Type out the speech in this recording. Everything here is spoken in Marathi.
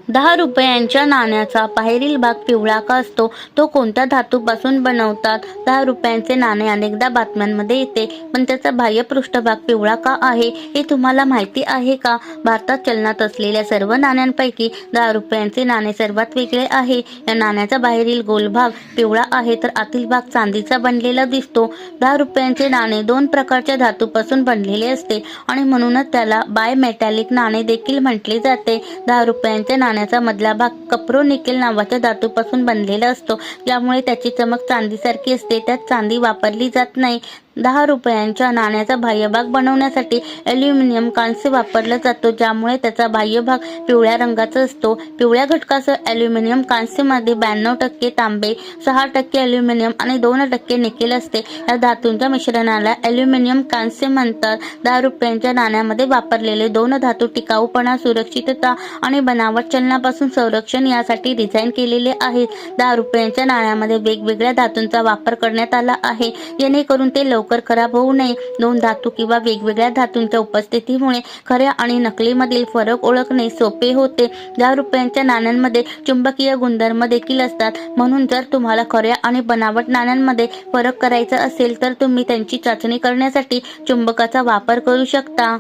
₹10 नाण्याचा बाहेरील भाग पिवळा का असतो? तो कोणत्या धातूपासून बनवतात? ₹10 नाणे अनेकदा बातम्यांमध्ये येते, पण त्याचा बाह्य पृष्ठभाग पिवळा का आहे हे तुम्हाला माहिती आहे का? भारतात चलनात असलेल्या सर्व नाण्यांपैकी ₹10 नाणे सर्वात वेगळे आहे. या नाण्याचा बाहेरील गोल भाग पिवळा आहे तर आतील भाग चांदीचा बनलेला दिसतो. ₹10 नाणे 2 प्रकारच्या धातूपासून बनलेले असते आणि म्हणूनच त्याला बायमेटॅलिक नाणे देखील म्हटले जाते. ₹10 नाण्याचा मधला भाग कप्रो-निकेल नावाच्या धातूपासून बनलेला असतो, ज्यामुळे त्याची चमक चांदीसारखी असते. त्यात चांदी वापरली जात नाही. ₹10 नाण्याचा बाह्यभाग बनवण्यासाठी ॲल्युमिनियम कांस्य वापरला जातो, ज्यामुळे त्याचा बाह्यभाग पिवळ्या रंगाचा असतो. पिवळ्या घटकासह ॲल्युमिनियम कांस्यमध्ये 92% तांबे, 6% ॲल्युमिनियम आणि 2% निकेल असते. या धातूंच्या मिश्रणाला ॲल्युमिनियम कांस्य म्हणतात. ₹10 नाण्यामध्ये वापरलेले 2 धातू टिकाऊपणा, सुरक्षितता आणि बनावट चलनापासून संरक्षण यासाठी डिझाईन केलेले आहेत. ₹10 नाण्यामध्ये वेगवेगळ्या धातूंचा वापर करण्यात आला आहे, जेणेकरून ते लवकर खराब होऊ नये. 2 धातू किंवा वेगवेगळ्या धातूंच्या उपस्थितीमुळे खऱ्या आणि नकलीमधील फरक ओळखणे सोपे होते. ₹10 नाण्यांमध्ये चुंबकीय गुणधर्म देखील असतात, म्हणून जर तुम्हाला खऱ्या आणि बनावट नाण्यांमध्ये फरक करायचा असेल तर तुम्ही त्यांची चाचणी करण्यासाठी चुंबकाचा वापर करू शकता.